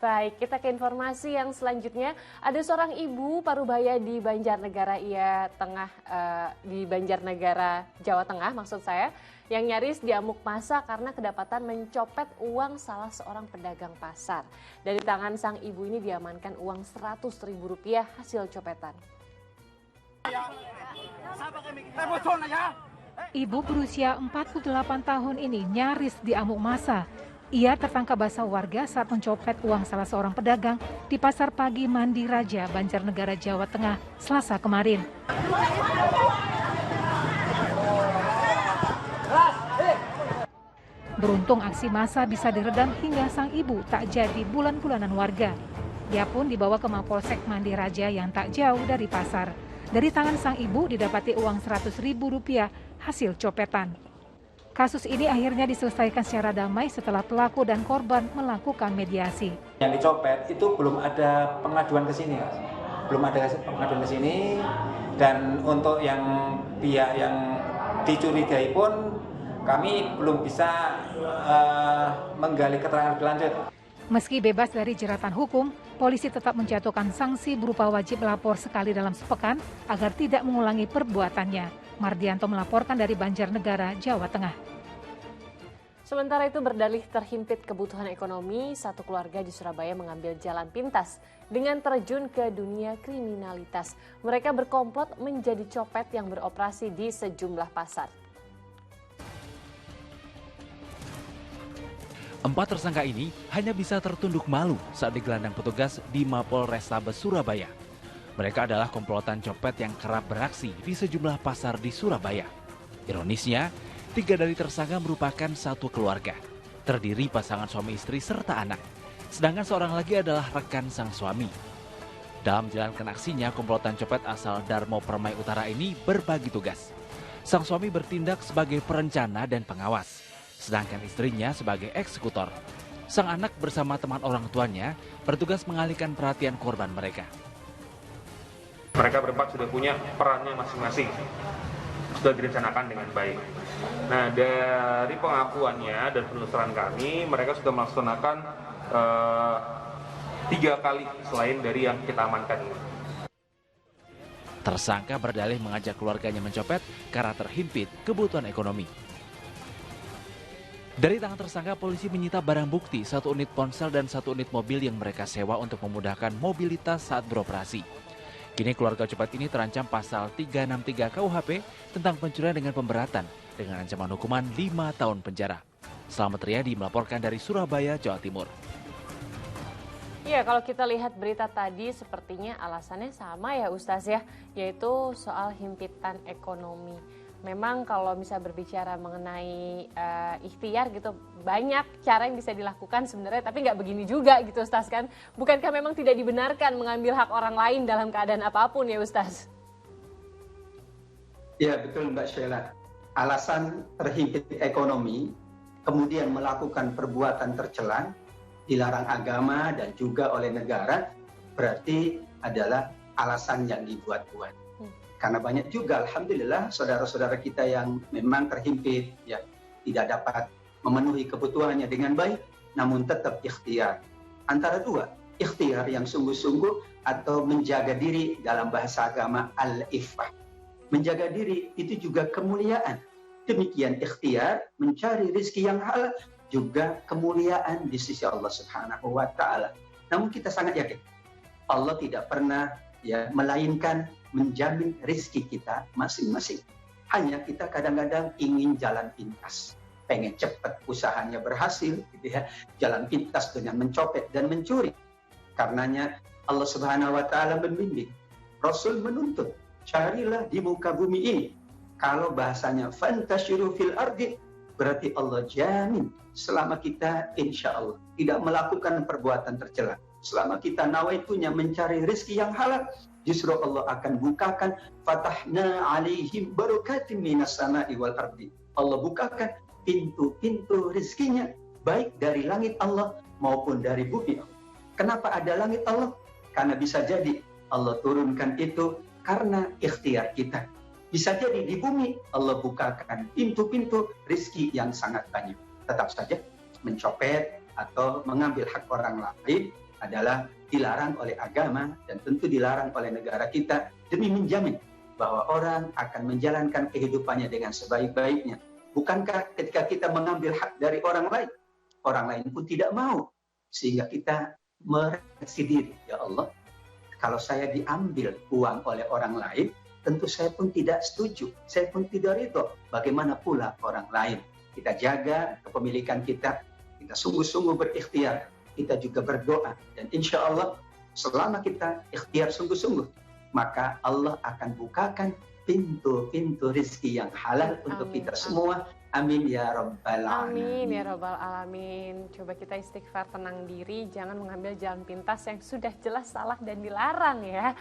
Baik, kita ke informasi yang selanjutnya. Ada seorang ibu parubaya di Banjarnegara, di Banjarnegara, Jawa Tengah maksud saya, yang nyaris diamuk massa karena kedapatan mencopet uang salah seorang pedagang pasar. Dari tangan sang ibu ini diamankan uang Rp100.000 hasil copetan. Ibu berusia 48 tahun ini nyaris diamuk massa. Ia tertangkap basah warga saat mencopet uang salah seorang pedagang di Pasar Pagi Mandi Raja, Banjarnegara, Jawa Tengah, Selasa kemarin. Beruntung aksi massa bisa diredam hingga sang ibu tak jadi bulan-bulanan warga. Dia pun dibawa ke Mapolsek Mandi Raja yang tak jauh dari pasar. Dari tangan sang ibu didapati uang Rp100.000 hasil copetan. Kasus ini akhirnya diselesaikan secara damai setelah pelaku dan korban melakukan mediasi. Yang dicopet itu belum ada pengaduan ke sini, belum ada pengaduan ke sini, dan untuk yang pihak yang dicurigai pun kami belum bisa menggali keterangan lebih lanjut. Meski bebas dari jeratan hukum, polisi tetap menjatuhkan sanksi berupa wajib lapor sekali dalam sepekan agar tidak mengulangi perbuatannya. Mardianto melaporkan dari Banjarnegara, Jawa Tengah. Sementara itu berdalih terhimpit kebutuhan ekonomi, satu keluarga di Surabaya mengambil jalan pintas dengan terjun ke dunia kriminalitas. Mereka berkomplot menjadi copet yang beroperasi di sejumlah pasar. 4 tersangka ini hanya bisa tertunduk malu saat digelandang petugas di Mapol Restabes Surabaya. Mereka adalah komplotan copet yang kerap beraksi di sejumlah pasar di Surabaya. Ironisnya, 3 dari tersangka merupakan satu keluarga, terdiri pasangan suami istri serta anak. Sedangkan seorang lagi adalah rekan sang suami. Dalam menjalankan aksinya, komplotan copet asal Darmo Permai Utara ini berbagi tugas. Sang suami bertindak sebagai perencana dan pengawas, sedangkan istrinya sebagai eksekutor. Sang anak bersama teman orang tuanya bertugas mengalihkan perhatian korban mereka. Mereka berempat sudah punya perannya masing-masing, sudah direncanakan dengan baik. Nah, dari pengakuannya dan penelusuran kami, mereka sudah melaksanakan 3 kali selain dari yang kita amankan ini. Tersangka berdalih mengajak keluarganya mencopet karena terhimpit kebutuhan ekonomi. Dari tangan tersangka, polisi menyita barang bukti 1 unit ponsel dan 1 unit mobil yang mereka sewa untuk memudahkan mobilitas saat beroperasi. Kini keluarga copet ini terancam pasal 363 KUHP tentang pencurian dengan pemberatan dengan ancaman hukuman 5 tahun penjara. Selamat Riyadi melaporkan dari Surabaya, Jawa Timur. Ya, kalau kita lihat berita tadi sepertinya alasannya sama ya Ustaz ya, yaitu soal himpitan ekonomi. Memang kalau bisa berbicara mengenai ikhtiar gitu, banyak cara yang bisa dilakukan sebenarnya, tapi nggak begini juga gitu Ustaz kan. Bukankah memang tidak dibenarkan mengambil hak orang lain dalam keadaan apapun ya Ustaz? Ya betul Mbak Sheila. Alasan terhimpit ekonomi, kemudian melakukan perbuatan tercela, dilarang agama dan juga oleh negara, berarti adalah alasan yang dibuat-buat. Karena banyak juga, alhamdulillah, saudara-saudara kita yang memang terhimpit, ya tidak dapat memenuhi kebutuhannya dengan baik, namun tetap ikhtiar. Antara dua, ikhtiar yang sungguh-sungguh atau menjaga diri dalam bahasa agama al-iffah. Menjaga diri itu juga kemuliaan. Demikian ikhtiar, mencari rezeki yang halal, juga kemuliaan di sisi Allah Subhanahu wa Ta'ala. Namun kita sangat yakin, Allah tidak pernah melainkan menjamin rezeki kita masing-masing. Hanya kita kadang-kadang ingin jalan pintas, pengen cepat usahanya berhasil, gitu ya. Jalan pintas dengan mencopet dan mencuri. Karenanya Allah Subhanahu wa Ta'ala membimbing, Rasul menuntut, carilah di muka bumi ini. Kalau bahasanya fantasyiru fil ardi, berarti Allah jamin selama kita insya Allah tidak melakukan perbuatan tercela, selama kita nawaitunya mencari rezeki yang halal, justru Allah akan bukakan fatahna alaihim barakatim minas sama'i wal ardi. Allah bukakan pintu-pintu rezekinya baik dari langit Allah maupun dari bumi Allah. Kenapa ada langit Allah? Karena bisa jadi Allah turunkan itu karena ikhtiar kita. Bisa jadi di bumi Allah bukakan pintu-pintu rezeki yang sangat banyak. Tetap saja mencopet atau mengambil hak orang lain adalah dilarang oleh agama dan tentu dilarang oleh negara kita demi menjamin bahwa orang akan menjalankan kehidupannya dengan sebaik-baiknya. Bukankah ketika kita mengambil hak dari orang lain pun tidak mau, sehingga kita merefleksi diri, ya Allah, kalau saya diambil uang oleh orang lain, tentu saya pun tidak setuju, saya pun tidak ridho. Bagaimana pula orang lain? Kita jaga kepemilikan kita sungguh-sungguh berikhtiar, kita juga berdoa, dan insya Allah selama kita ikhtiar sungguh-sungguh, maka Allah akan bukakan pintu-pintu rezeki yang halal untuk kita semua. Amin ya rabbal alamin. Amin ya rabbal alamin. Coba kita istighfar, tenang diri, jangan mengambil jalan pintas yang sudah jelas salah dan dilarang ya.